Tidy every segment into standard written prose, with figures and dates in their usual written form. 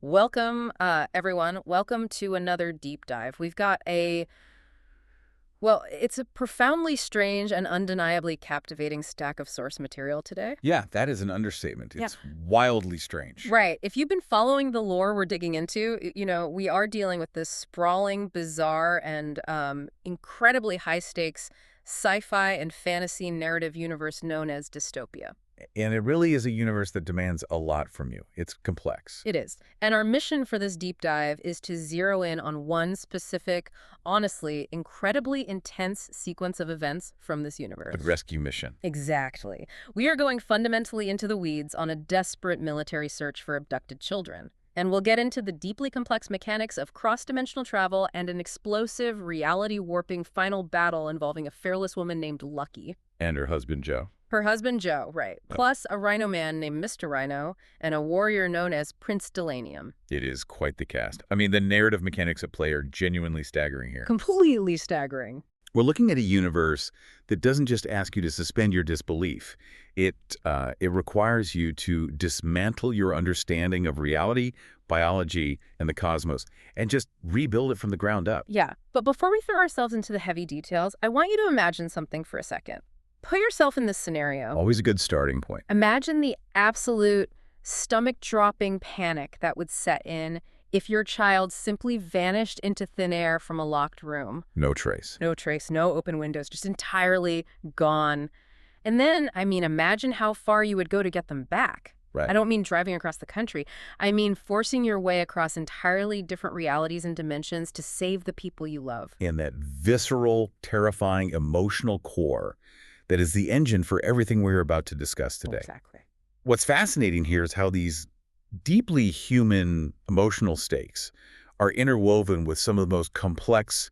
Welcome, everyone. Welcome to another deep dive. We've got it's a profoundly strange and undeniably captivating stack of source material today. Yeah, that is an understatement. Yeah. It's wildly strange. Right. If you've been following the lore we're digging into, we are dealing with this sprawling, bizarre, and incredibly high stakes sci-fi and fantasy narrative universe known as dystopia. And it really is a universe that demands a lot from you. It's complex. It is. And our mission for this deep dive is to zero in on one specific, honestly, incredibly intense sequence of events from this universe. The rescue mission. Exactly. We are going fundamentally into the weeds on a desperate military search for abducted children. And we'll get into the deeply complex mechanics of cross-dimensional travel and an explosive, reality-warping final battle involving a fearless woman named Lucky. And her husband, Joe. Her husband, Joe, right. Oh. Plus a rhino man named Mr. Rhino and a warrior known as Prince Delanium. It is quite the cast. I mean, the narrative mechanics at play are genuinely staggering here. Completely staggering. We're looking at a universe that doesn't just ask you to suspend your disbelief. It requires you to dismantle your understanding of reality, biology, and the cosmos, and just rebuild it from the ground up. Yeah, but before we throw ourselves into the heavy details, I want you to imagine something for a second. Put yourself in this scenario. Always a good starting point. Imagine the absolute stomach-dropping panic that would set in if your child simply vanished into thin air from a locked room. No trace. No trace, no open windows, just entirely gone. And then, imagine how far you would go to get them back. Right. I don't mean driving across the country. I mean forcing your way across entirely different realities and dimensions to save the people you love. And that visceral, terrifying, emotional core that is the engine for everything we're about to discuss today. Exactly. What's fascinating here is how these deeply human emotional stakes are interwoven with some of the most complex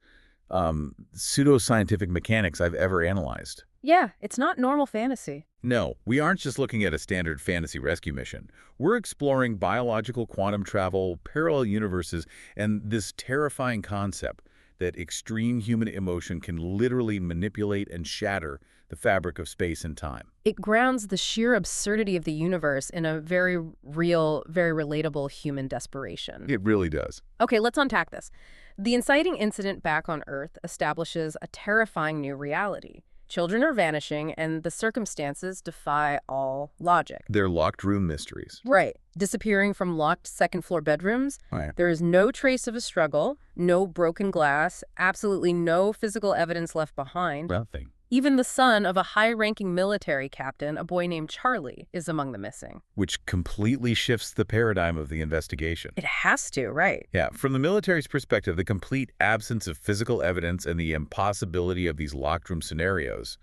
pseudoscientific mechanics I've ever analyzed. Yeah, it's not normal fantasy. No, we aren't just looking at a standard fantasy rescue mission. We're exploring biological quantum travel, parallel universes, and this terrifying concept that extreme human emotion can literally manipulate and shatter the fabric of space and time. It grounds the sheer absurdity of the universe in a very real, very relatable human desperation. It really does. Okay, let's unpack this. The inciting incident back on Earth establishes a terrifying new reality. Children are vanishing, and the circumstances defy all logic. They're locked room mysteries. Right. Disappearing from locked second-floor bedrooms. Right. There is no trace of a struggle, no broken glass, absolutely no physical evidence left behind. Nothing. Even the son of a high-ranking military captain, a boy named Charlie, is among the missing. Which completely shifts the paradigm of the investigation. It has to, right? Yeah, from the military's perspective, the complete absence of physical evidence and the impossibility of these locked room scenarios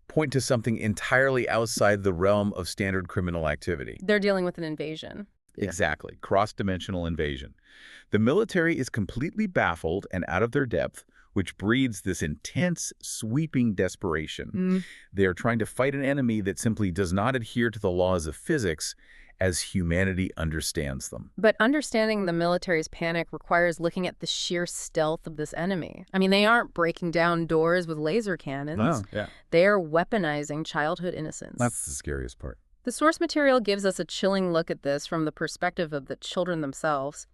point to something entirely outside the realm of standard criminal activity. They're dealing with an invasion. Exactly. Cross-dimensional invasion. The military is completely baffled and out of their depth, which breeds this intense, sweeping desperation. They are trying to fight an enemy that simply does not adhere to the laws of physics as humanity understands them. But understanding the military's panic requires looking at the sheer stealth of this enemy. I mean, they aren't breaking down doors with laser cannons. Oh, yeah. They are weaponizing childhood innocence. That's the scariest part. The source material gives us a chilling look at this from the perspective of the children themselves.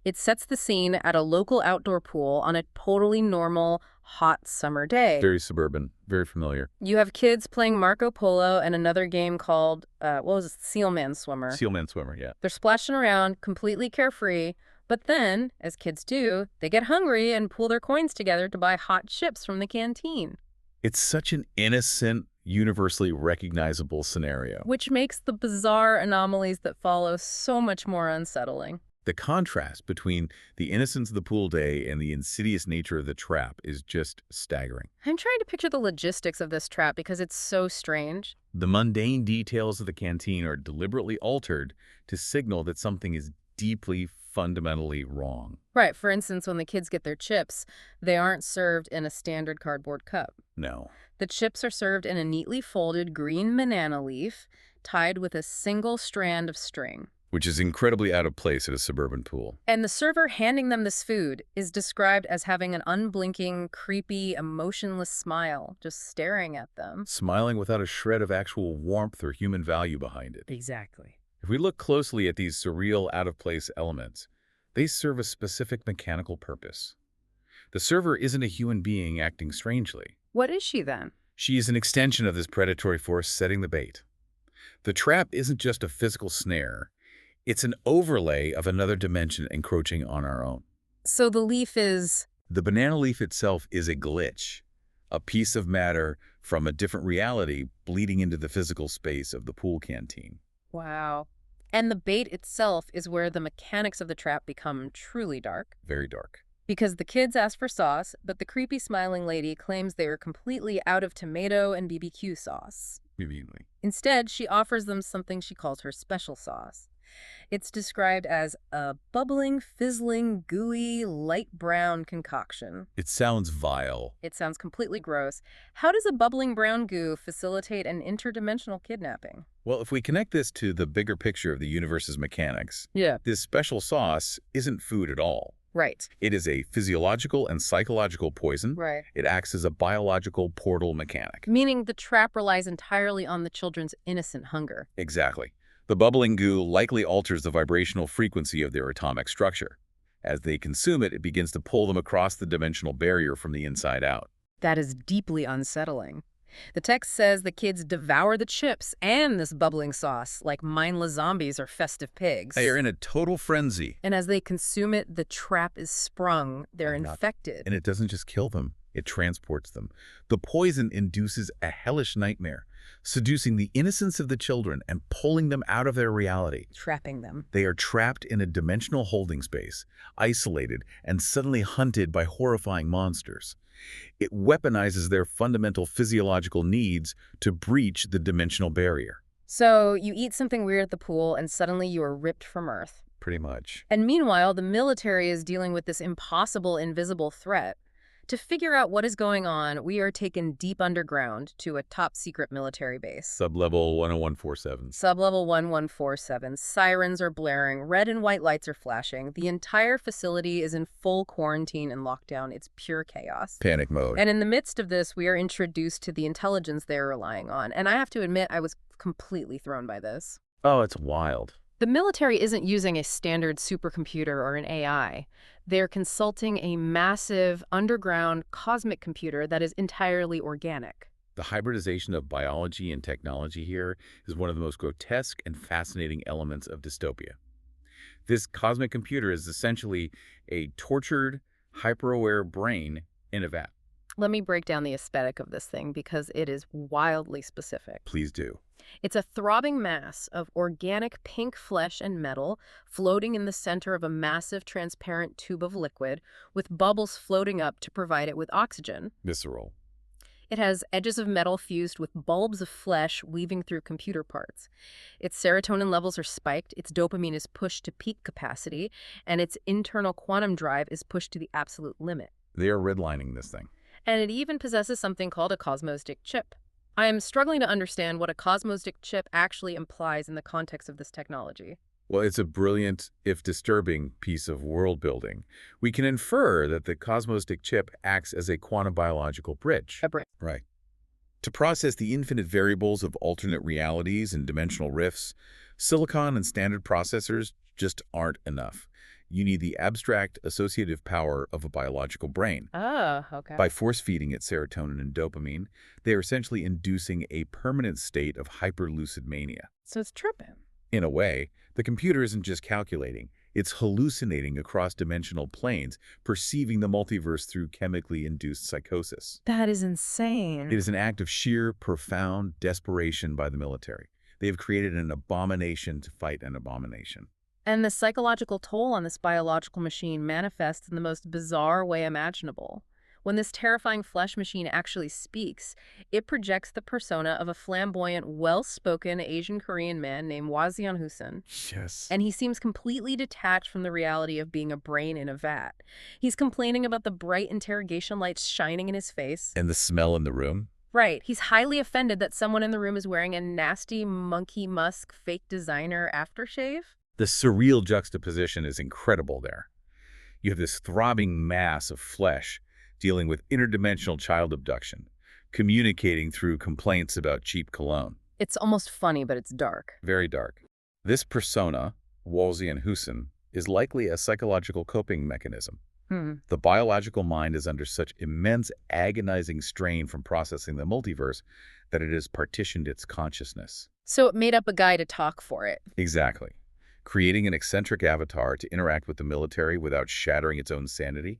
It sets the scene at a local outdoor pool on a totally normal, hot summer day. Very suburban, very familiar. You have kids playing Marco Polo and another game called, Sealman Swimmer. Sealman swimmer, yeah. They're splashing around, completely carefree, but then, as kids do, they get hungry and pool their coins together to buy hot chips from the canteen. It's such an innocent, universally recognizable scenario. Which makes the bizarre anomalies that follow so much more unsettling. The contrast between the innocence of the pool day and the insidious nature of the trap is just staggering. I'm trying to picture the logistics of this trap because it's so strange. The mundane details of the canteen are deliberately altered to signal that something is deeply, fundamentally wrong. Right. For instance, when the kids get their chips, they aren't served in a standard cardboard cup. No. The chips are served in a neatly folded green banana leaf tied with a single strand of string. Which is incredibly out of place at a suburban pool. And the server handing them this food is described as having an unblinking, creepy, emotionless smile, just staring at them. Smiling without a shred of actual warmth or human value behind it. Exactly. If we look closely at these surreal, out-of-place elements, they serve a specific mechanical purpose. The server isn't a human being acting strangely. What is she then? She is an extension of this predatory force setting the bait. The trap isn't just a physical snare. It's an overlay of another dimension encroaching on our own. So the leaf is... The banana leaf itself is a glitch, a piece of matter from a different reality bleeding into the physical space of the pool canteen. Wow. And the bait itself is where the mechanics of the trap become truly dark. Very dark. Because the kids ask for sauce, but the creepy smiling lady claims they are completely out of tomato and BBQ sauce. Conveniently. Instead, she offers them something she calls her special sauce. It's described as a bubbling, fizzling, gooey, light brown concoction. It sounds vile. It sounds completely gross. How does a bubbling brown goo facilitate an interdimensional kidnapping? Well, if we connect this to the bigger picture of the universe's mechanics, Yeah. this special sauce isn't food at all. Right. It is a physiological and psychological poison. Right. It acts as a biological portal mechanic. Meaning the trap relies entirely on the children's innocent hunger. Exactly. The bubbling goo likely alters the vibrational frequency of their atomic structure. As they consume it, it begins to pull them across the dimensional barrier from the inside out. That is deeply unsettling. The text says the kids devour the chips and this bubbling sauce like mindless zombies or festive pigs. They are in a total frenzy. And as they consume it, the trap is sprung. They're infected. And it doesn't just kill them, it transports them. The poison induces a hellish nightmare, seducing the innocence of the children and pulling them out of their reality. Trapping them. They are trapped in a dimensional holding space, isolated, and suddenly hunted by horrifying monsters. It weaponizes their fundamental physiological needs to breach the dimensional barrier. So you eat something weird at the pool and suddenly you are ripped from Earth. Pretty much. And meanwhile, the military is dealing with this impossible, invisible threat. To figure out what is going on, we are taken deep underground to a top-secret military base. Sublevel 10147. Sublevel 1147. Sirens are blaring. Red and white lights are flashing. The entire facility is in full quarantine and lockdown. It's pure chaos. Panic mode. And in the midst of this, we are introduced to the intelligence they're relying on. And I have to admit, I was completely thrown by this. Oh, it's wild. The military isn't using a standard supercomputer or an AI. They're consulting a massive, underground, cosmic computer that is entirely organic. The hybridization of biology and technology here is one of the most grotesque and fascinating elements of dystopia. This cosmic computer is essentially a tortured, hyper-aware brain in a vat. Let me break down the aesthetic of this thing because it is wildly specific. Please do. It's a throbbing mass of organic pink flesh and metal floating in the center of a massive transparent tube of liquid with bubbles floating up to provide it with oxygen. Visceral. It has edges of metal fused with bulbs of flesh weaving through computer parts. Its serotonin levels are spiked, its dopamine is pushed to peak capacity, and its internal quantum drive is pushed to the absolute limit. They are redlining this thing. And it even possesses something called a cosmostic chip. I am struggling to understand what a cosmostic chip actually implies in the context of this technology. Well, it's a brilliant, if disturbing, piece of world building. We can infer that the cosmostic chip acts as a quantum biological bridge. A bridge. Right. To process the infinite variables of alternate realities and dimensional rifts, silicon and standard processors just aren't enough. You need the abstract associative power of a biological brain. Oh, okay. By force-feeding it serotonin and dopamine, they are essentially inducing a permanent state of hyper-lucid mania. So it's tripping. In a way, the computer isn't just calculating, it's hallucinating across dimensional planes, perceiving the multiverse through chemically induced psychosis. That is insane. It is an act of sheer, profound desperation by the military. They have created an abomination to fight an abomination. And the psychological toll on this biological machine manifests in the most bizarre way imaginable. When this terrifying flesh machine actually speaks, it projects the persona of a flamboyant, well-spoken Asian Korean man named Wazian Hussein. Yes. And he seems completely detached from the reality of being a brain in a vat. He's complaining about the bright interrogation lights shining in his face. And the smell in the room? Right. He's highly offended that someone in the room is wearing a nasty monkey musk fake designer aftershave. The surreal juxtaposition is incredible there. You have this throbbing mass of flesh dealing with interdimensional child abduction, communicating through complaints about cheap cologne. It's almost funny, but it's dark. Very dark. This persona, Wolsey and Husson, is likely a psychological coping mechanism. Hmm. The biological mind is under such immense agonizing strain from processing the multiverse that it has partitioned its consciousness. So it made up a guy to talk for it. Exactly. Creating an eccentric avatar to interact with the military without shattering its own sanity.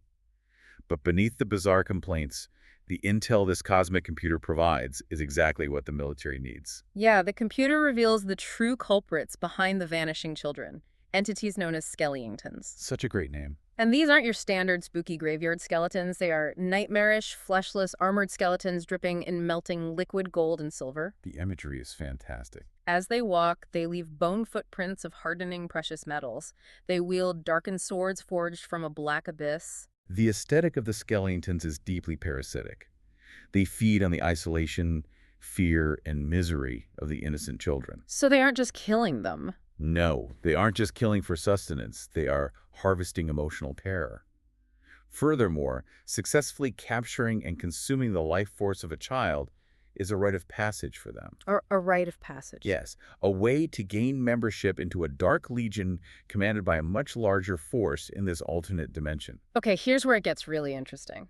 But beneath the bizarre complaints, the intel this cosmic computer provides is exactly what the military needs. Yeah, the computer reveals the true culprits behind the vanishing children, entities known as Skellingtons. Such a great name. And these aren't your standard spooky graveyard skeletons. They are nightmarish, fleshless, armored skeletons dripping in melting liquid gold and silver. The imagery is fantastic. As they walk, they leave bone footprints of hardening precious metals. They wield darkened swords forged from a black abyss. The aesthetic of the Skellingtons is deeply parasitic. They feed on the isolation, fear, and misery of the innocent children. So they aren't just killing them. No, they aren't just killing for sustenance. They are harvesting emotional terror. Furthermore, successfully capturing and consuming the life force of a child is a rite of passage for them. Or a rite of passage. Yes, a way to gain membership into a dark legion commanded by a much larger force in this alternate dimension. Okay, here's where it gets really interesting.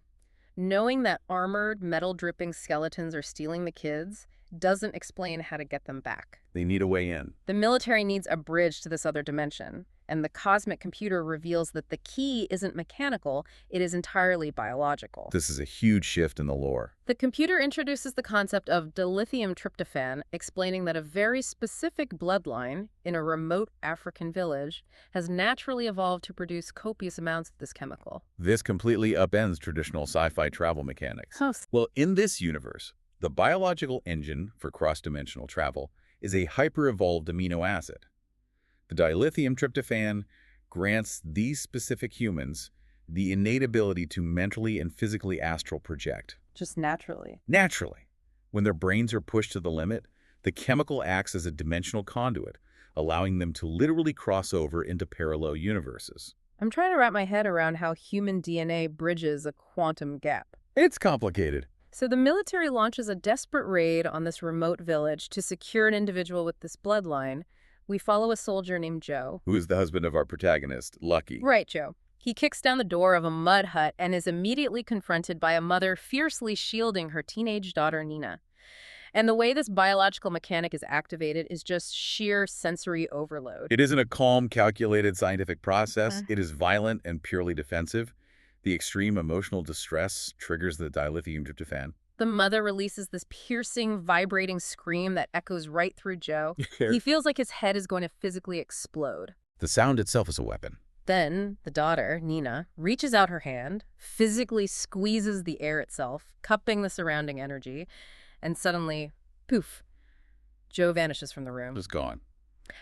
Knowing that armored, metal-dripping skeletons are stealing the kids doesn't explain how to get them back. They need a way in. The military needs a bridge to this other dimension, and the cosmic computer reveals that the key isn't mechanical, it is entirely biological. This is a huge shift in the lore. The computer introduces the concept of dilithium tryptophan, explaining that a very specific bloodline in a remote African village has naturally evolved to produce copious amounts of this chemical. This completely upends traditional sci-fi travel mechanics. Oh, Well, in this universe, the biological engine for cross-dimensional travel is a hyper-evolved amino acid. The dilithium tryptophan grants these specific humans the innate ability to mentally and physically astral project. just naturally. Naturally, when their brains are pushed to the limit, the chemical acts as a dimensional conduit, allowing them to literally cross over into parallel universes. I'm trying to wrap my head around how human DNA bridges a quantum gap. It's complicated. So the military launches a desperate raid on this remote village to secure an individual with this bloodline. We follow a soldier named Joe. Who is the husband of our protagonist, Lucky? Right, Joe. He kicks down the door of a mud hut and is immediately confronted by a mother fiercely shielding her teenage daughter, Nina. And the way this biological mechanic is activated is just sheer sensory overload. It isn't a calm, calculated scientific process. It is violent and purely defensive. The extreme emotional distress triggers the dilithium tryptophan. The mother releases this piercing, vibrating scream that echoes right through Joe. He feels like his head is going to physically explode. The sound itself is a weapon. Then, the daughter, Nina, reaches out her hand, physically squeezes the air itself, cupping the surrounding energy, and suddenly, poof, Joe vanishes from the room. Just gone.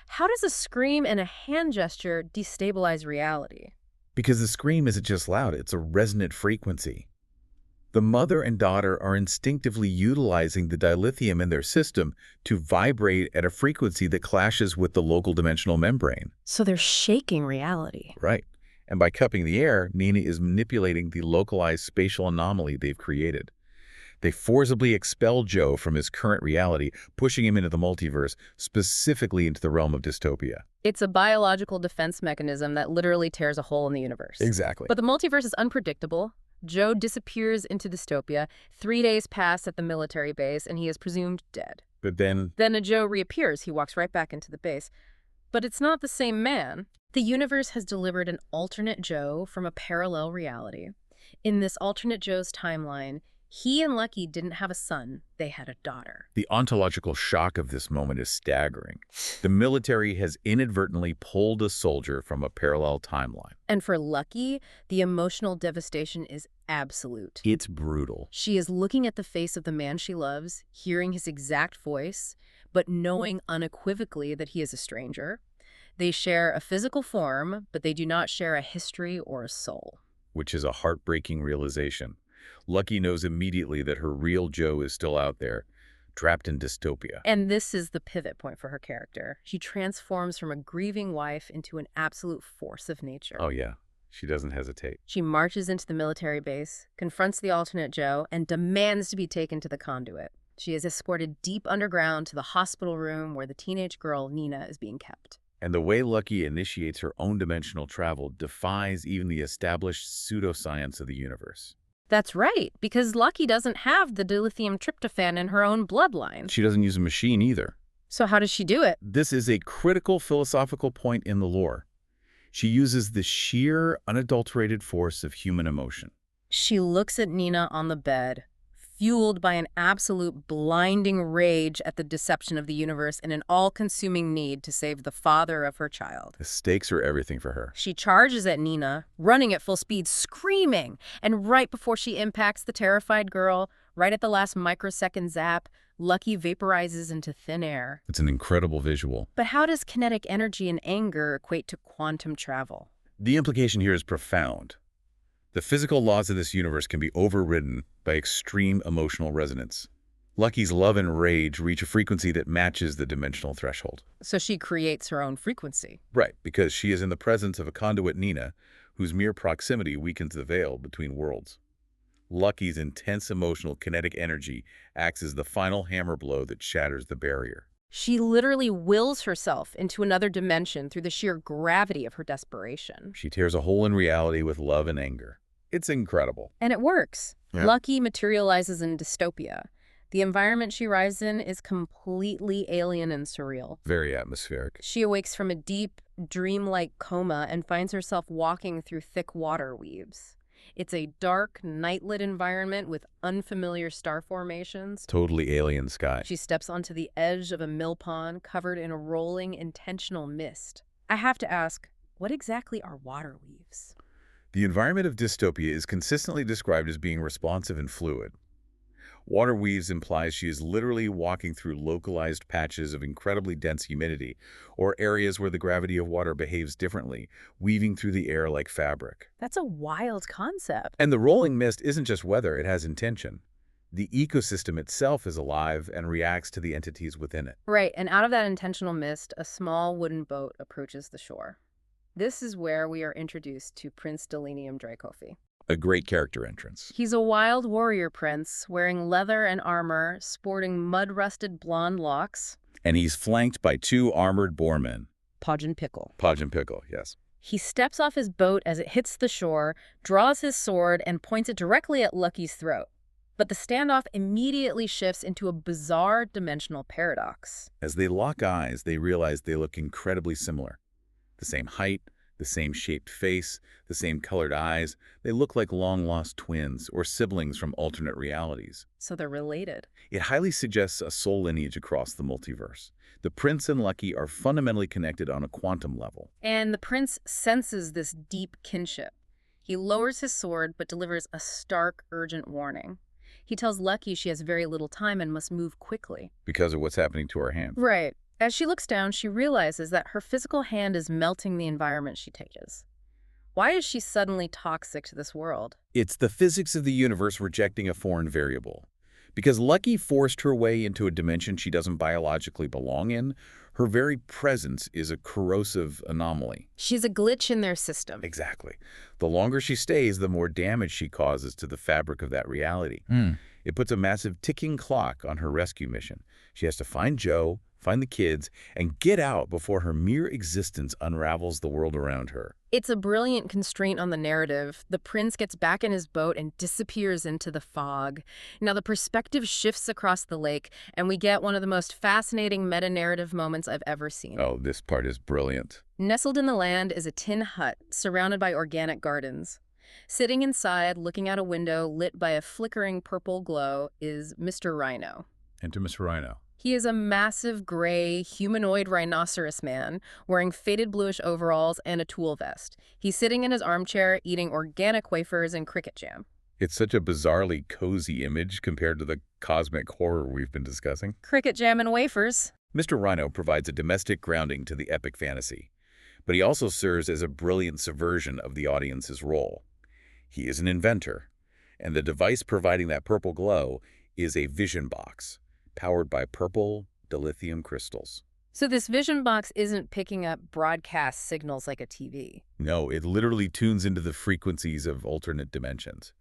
How does a scream and a hand gesture destabilize reality? Because the scream isn't just loud, it's a resonant frequency. The mother and daughter are instinctively utilizing the dilithium in their system to vibrate at a frequency that clashes with the local dimensional membrane. So they're shaking reality. Right. And by cupping the air, Nina is manipulating the localized spatial anomaly they've created. They forcibly expel Joe from his current reality, pushing him into the multiverse, specifically into the realm of dystopia. It's a biological defense mechanism that literally tears a hole in the universe. Exactly. But the multiverse is unpredictable. Joe disappears into dystopia. 3 days pass at the military base, and he is presumed dead. But then Then a Joe reappears. He walks right back into the base. But it's not the same man. The universe has delivered an alternate Joe from a parallel reality. In this alternate Joe's timeline, he and Lucky didn't have a son. They had a daughter. the ontological shock of this moment is staggering. The military has inadvertently pulled a soldier from a parallel timeline. And for Lucky, the emotional devastation is absolute. It's brutal. She is looking at the face of the man she loves, hearing his exact voice, but knowing unequivocally that he is a stranger. They share a physical form, but they do not share a history or a soul. Which is a heartbreaking realization. Lucky knows immediately that her real Joe is still out there, trapped in dystopia. And this is the pivot point for her character. She transforms from a grieving wife into an absolute force of nature. Oh yeah, she doesn't hesitate. She marches into the military base, confronts the alternate Joe, and demands to be taken to the conduit. She is escorted deep underground to the hospital room where the teenage girl, Nina, is being kept. And the way Lucky initiates her own dimensional travel defies even the established pseudoscience of the universe. That's right, because Lucky doesn't have the dilithium tryptophan in her own bloodline. She doesn't use a machine either. So how does she do it? This is a critical philosophical point in the lore. She uses the sheer, unadulterated force of human emotion. She looks at Nina on the bed, fueled by an absolute blinding rage at the deception of the universe and an all-consuming need to save the father of her child. The stakes are everything for her. She charges at Nina, running at full speed, screaming, and right before she impacts the terrified girl, right at the last microsecond zap, Lucky vaporizes into thin air. It's an incredible visual. But how does kinetic energy and anger equate to quantum travel? The implication here is profound. The physical laws of this universe can be overridden by extreme emotional resonance. Lucky's love and rage reach a frequency that matches the dimensional threshold. So she creates her own frequency. Right, because she is in the presence of a conduit, Nina, whose mere proximity weakens the veil between worlds. Lucky's intense emotional kinetic energy acts as the final hammer blow that shatters the barrier. She literally wills herself into another dimension through the sheer gravity of her desperation. She tears a hole in reality with love and anger. It's incredible. And it works. Yeah. Lucky materializes in dystopia. The environment she arrives in is completely alien and surreal. Very atmospheric. She awakes from a deep, dreamlike coma and finds herself walking through thick water weaves. It's a dark, night-lit environment with unfamiliar star formations. Totally alien sky. She steps onto the edge of a mill pond covered in a rolling, intentional mist. I have to ask, what exactly are water weaves? The environment of dystopia is consistently described as being responsive and fluid. Water weaves implies she is literally walking through localized patches of incredibly dense humidity, or areas where the gravity of water behaves differently, weaving through the air like fabric. That's a wild concept. And the rolling mist isn't just weather, it has intention. The ecosystem itself is alive and reacts to the entities within it. Right, and out of that intentional mist, a small wooden boat approaches the shore. This is where we are introduced to Prince Delenium Dracofi. A great character entrance. He's a wild warrior prince, wearing leather and armor, sporting mud-rusted blonde locks. And he's flanked by two armored boarmen. Podge and Pickle. Podge and Pickle, yes. He steps off his boat as it hits the shore, draws his sword, and points it directly at Lucky's throat. But the standoff immediately shifts into a bizarre dimensional paradox. As they lock eyes, they realize they look incredibly similar. The same height, the same shaped face, the same colored eyes. They look like long-lost twins or siblings from alternate realities. So they're related. It highly suggests a soul lineage across the multiverse. The prince and Lucky are fundamentally connected on a quantum level. And the prince senses this deep kinship. He lowers his sword but delivers a stark, urgent warning. He tells Lucky she has very little time and must move quickly. Because of what's happening to her hand. Right. As she looks down, she realizes that her physical hand is melting the environment she touches. Why is she suddenly toxic to this world? It's the physics of the universe rejecting a foreign variable. Because Lucky forced her way into a dimension she doesn't biologically belong in, her very presence is a corrosive anomaly. She's a glitch in their system. Exactly. The longer she stays, the more damage she causes to the fabric of that reality. It puts a massive ticking clock on her rescue mission. She has to find Joe, find the kids, and get out before her mere existence unravels the world around her. It's a brilliant constraint on the narrative. The prince gets back in his boat and disappears into the fog. Now the perspective shifts across the lake, and we get one of the most fascinating meta-narrative moments I've ever seen. Oh, this part is brilliant. Nestled in the land is a tin hut surrounded by organic gardens. Sitting inside, looking out a window lit by a flickering purple glow, is Mr. Rhino. Enter Mr. Rhino. He is a massive gray humanoid rhinoceros man wearing faded bluish overalls and a tool vest. He's sitting in his armchair eating organic wafers and cricket jam. It's such a bizarrely cozy image compared to the cosmic horror we've been discussing. Cricket jam and wafers. Mr. Rhino provides a domestic grounding to the epic fantasy, but he also serves as a brilliant subversion of the audience's role. He is an inventor, and the device providing that purple glow is a vision box, powered by purple dilithium crystals. So this vision box isn't picking up broadcast signals like a TV. No, it literally tunes into the frequencies of alternate dimensions.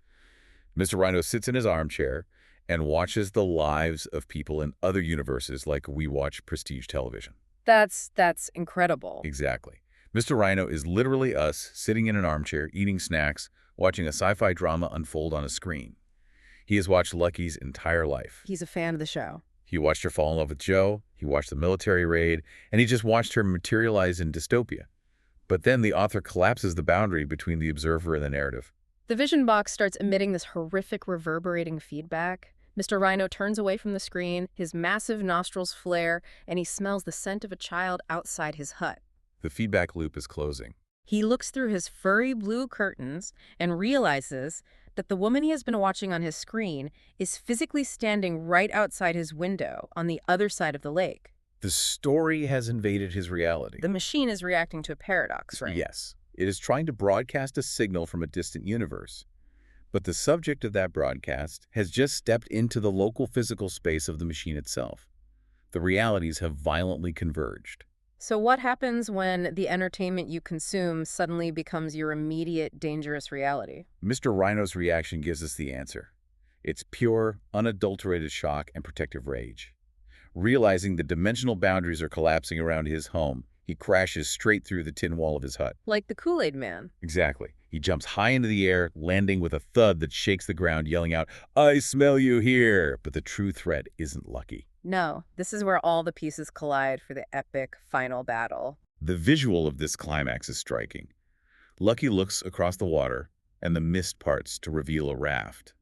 Mr. Rhino sits in his armchair, and watches the lives of people in other universes like we watch prestige television. That's incredible. Exactly. Mr. Rhino is literally us sitting in an armchair, eating snacks, watching a sci-fi drama unfold on a screen. He has watched Lucky's entire life. He's a fan of the show. He watched her fall in love with Joe, he watched the military raid, and he just watched her materialize in dystopia. But then the author collapses the boundary between the observer and the narrative. The vision box starts emitting this horrific reverberating feedback. Mr. Rhino turns away from the screen, his massive nostrils flare, and he smells the scent of a child outside his hut. The feedback loop is closing. He looks through his furry blue curtains and realizes that the woman he has been watching on his screen is physically standing right outside his window on the other side of the lake. The story has invaded his reality. The machine is reacting to a paradox, right? Yes. It is trying to broadcast a signal from a distant universe. But the subject of that broadcast has just stepped into the local physical space of the machine itself. The realities have violently converged. So what happens when the entertainment you consume suddenly becomes your immediate dangerous reality? Mr. Rhino's reaction gives us the answer. It's pure, unadulterated shock and protective rage. Realizing the dimensional boundaries are collapsing around his home, he crashes straight through the tin wall of his hut. Like the Kool-Aid Man. Exactly. He jumps high into the air, landing with a thud that shakes the ground, yelling out, "I smell you here!" But the true threat isn't Lucky. No, this is where all the pieces collide for the epic final battle. The visual of this climax is striking. Lucky looks across the water, and the mist parts to reveal a raft.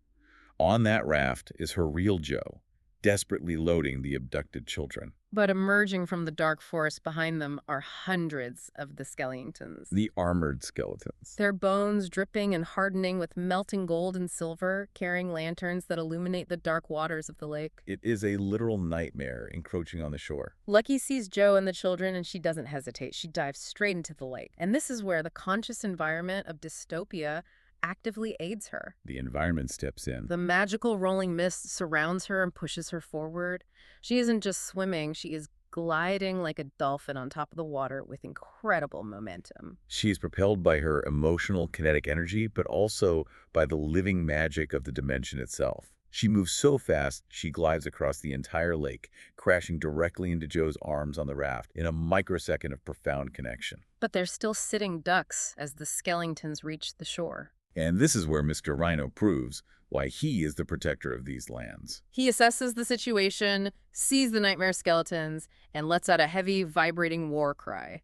On that raft is her real Joe, desperately loading the abducted children. But emerging from the dark forest behind them are hundreds of the skeletons. The armored skeletons. Their bones dripping and hardening with melting gold and silver, carrying lanterns that illuminate the dark waters of the lake. It is a literal nightmare encroaching on the shore. Lucky sees Joe and the children, and she doesn't hesitate. She dives straight into the lake. And this is where the conscious environment of dystopia actively aids her. The environment steps in. The magical rolling mist surrounds her and pushes her forward. She isn't just swimming, she is gliding like a dolphin on top of the water with incredible momentum. She's propelled by her emotional kinetic energy, but also by the living magic of the dimension itself. She moves so fast, she glides across the entire lake, crashing directly into Joe's arms on the raft in a microsecond of profound connection. But they're still sitting ducks as the skeletons reach the shore. And this is where Mr. Rhino proves why he is the protector of these lands. He assesses the situation, sees the nightmare skeletons, and lets out a heavy, vibrating war cry.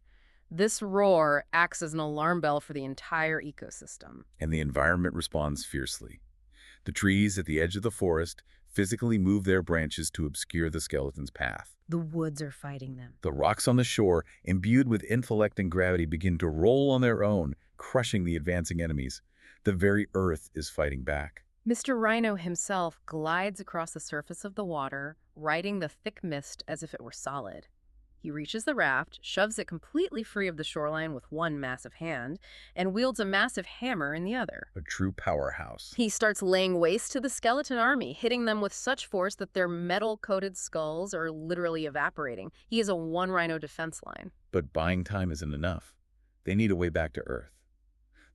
This roar acts as an alarm bell for the entire ecosystem. And the environment responds fiercely. The trees at the edge of the forest physically move their branches to obscure the skeleton's path. The woods are fighting them. The rocks on the shore, imbued with intellect and gravity, begin to roll on their own, crushing the advancing enemies. The very earth is fighting back. Mr. Rhino himself glides across the surface of the water, riding the thick mist as if it were solid. He reaches the raft, shoves it completely free of the shoreline with one massive hand, and wields a massive hammer in the other. A true powerhouse. He starts laying waste to the skeleton army, hitting them with such force that their metal-coated skulls are literally evaporating. He is a one-rhino defense line. But buying time isn't enough. They need a way back to Earth.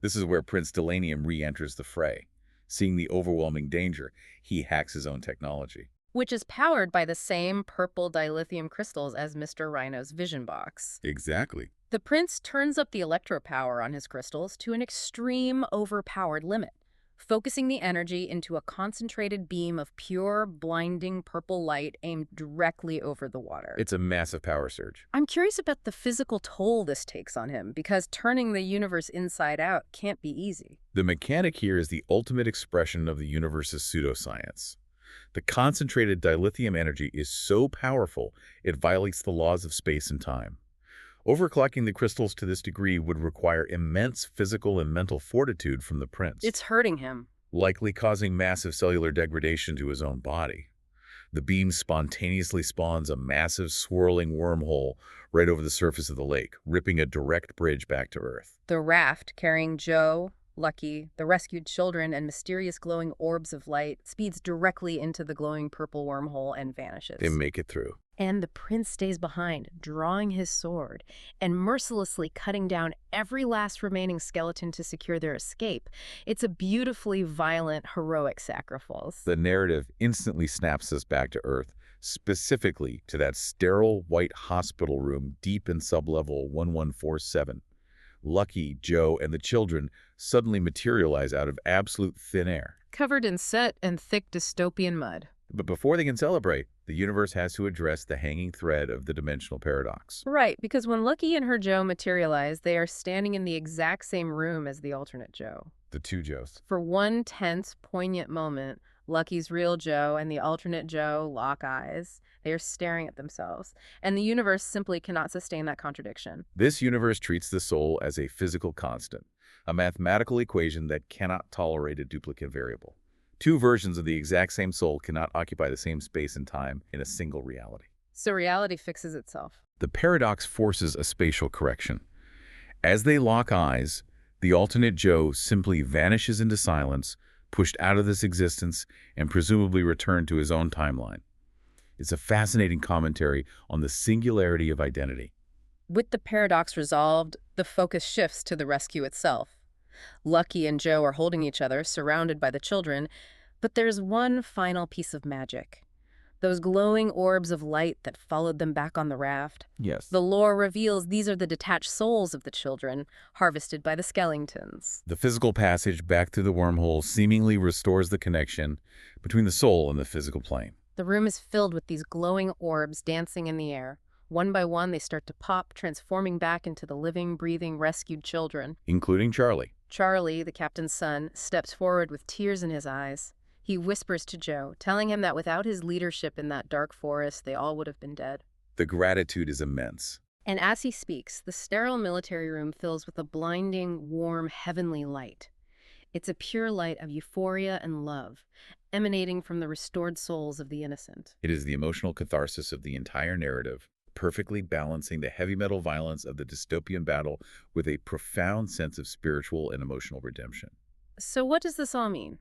This is where Prince Delanium re-enters the fray. Seeing the overwhelming danger, he hacks his own technology. Which is powered by the same purple dilithium crystals as Mr. Rhino's vision box. Exactly. The prince turns up the electro power on his crystals to an extreme overpowered limit, focusing the energy into a concentrated beam of pure, blinding purple light aimed directly over the water. It's a massive power surge. I'm curious about the physical toll this takes on him, because turning the universe inside out can't be easy. The mechanic here is the ultimate expression of the universe's pseudoscience. The concentrated dilithium energy is so powerful, it violates the laws of space and time. Overclocking the crystals to this degree would require immense physical and mental fortitude from the prince. It's hurting him. Likely causing massive cellular degradation to his own body. The beam spontaneously spawns a massive swirling wormhole right over the surface of the lake, ripping a direct bridge back to Earth. The raft carrying Joe, Lucky, the rescued children, and mysterious glowing orbs of light speeds directly into the glowing purple wormhole and vanishes. They make it through. And the prince stays behind, drawing his sword and mercilessly cutting down every last remaining skeleton to secure their escape. It's a beautifully violent, heroic sacrifice. The narrative instantly snaps us back to Earth, specifically to that sterile white hospital room deep in sublevel 1147. Lucky, Joe, and the children suddenly materialize out of absolute thin air. Covered in soot and thick dystopian mud. But before they can celebrate, the universe has to address the hanging thread of the dimensional paradox. Right, because when Lucky and her Joe materialize, they are standing in the exact same room as the alternate Joe. The two Joes. For one tense, poignant moment, Lucky's real Joe and the alternate Joe lock eyes. They are staring at themselves, and the universe simply cannot sustain that contradiction. This universe treats the soul as a physical constant, a mathematical equation that cannot tolerate a duplicate variable. Two versions of the exact same soul cannot occupy the same space and time in a single reality. So reality fixes itself. The paradox forces a spatial correction. As they lock eyes, the alternate Joe simply vanishes into silence, pushed out of this existence, and presumably returned to his own timeline. It's a fascinating commentary on the singularity of identity. With the paradox resolved, the focus shifts to the rescue itself. Lucky and Joe are holding each other, surrounded by the children, but there's one final piece of magic. Those glowing orbs of light that followed them back on the raft. Yes. The lore reveals these are the detached souls of the children, harvested by the skeletons. The physical passage back through the wormhole seemingly restores the connection between the soul and the physical plane. The room is filled with these glowing orbs dancing in the air. One by one, they start to pop, transforming back into the living, breathing, rescued children. Including Charlie. Charlie, the captain's son, steps forward with tears in his eyes. He whispers to Joe, telling him that without his leadership in that dark forest, they all would have been dead. The gratitude is immense. And as he speaks, the sterile military room fills with a blinding, warm, heavenly light. It's a pure light of euphoria and love, emanating from the restored souls of the innocent. It is the emotional catharsis of the entire narrative, perfectly balancing the heavy metal violence of the dystopian battle with a profound sense of spiritual and emotional redemption. So what does this all mean?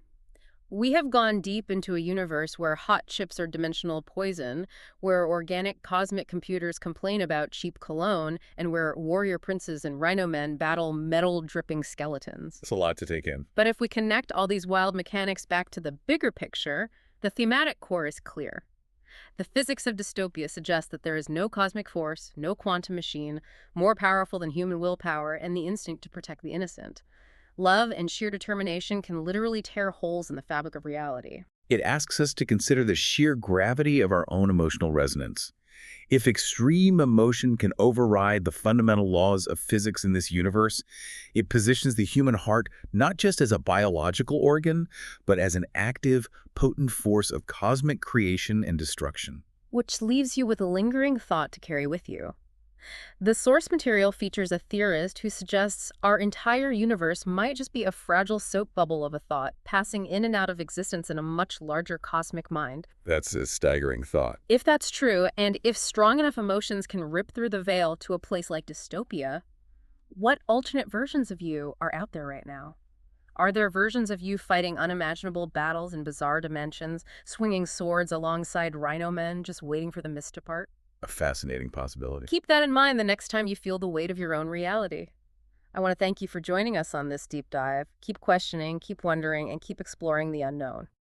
We have gone deep into a universe where hot chips are dimensional poison, where organic cosmic computers complain about cheap cologne, and where warrior princes and rhino men battle metal-dripping skeletons. It's a lot to take in. But if we connect all these wild mechanics back to the bigger picture, the thematic core is clear. The physics of dystopia suggests that there is no cosmic force, no quantum machine, more powerful than human willpower and the instinct to protect the innocent. Love and sheer determination can literally tear holes in the fabric of reality. It asks us to consider the sheer gravity of our own emotional resonance. If extreme emotion can override the fundamental laws of physics in this universe, it positions the human heart not just as a biological organ, but as an active, potent force of cosmic creation and destruction. Which leaves you with a lingering thought to carry with you. The source material features a theorist who suggests our entire universe might just be a fragile soap bubble of a thought, passing in and out of existence in a much larger cosmic mind. That's a staggering thought. If that's true, and if strong enough emotions can rip through the veil to a place like dystopia, what alternate versions of you are out there right now? Are there versions of you fighting unimaginable battles in bizarre dimensions, swinging swords alongside rhino men, just waiting for the mist to part? A fascinating possibility. Keep that in mind the next time you feel the weight of your own reality. I want to thank you for joining us on this deep dive. Keep questioning, keep wondering, and keep exploring the unknown.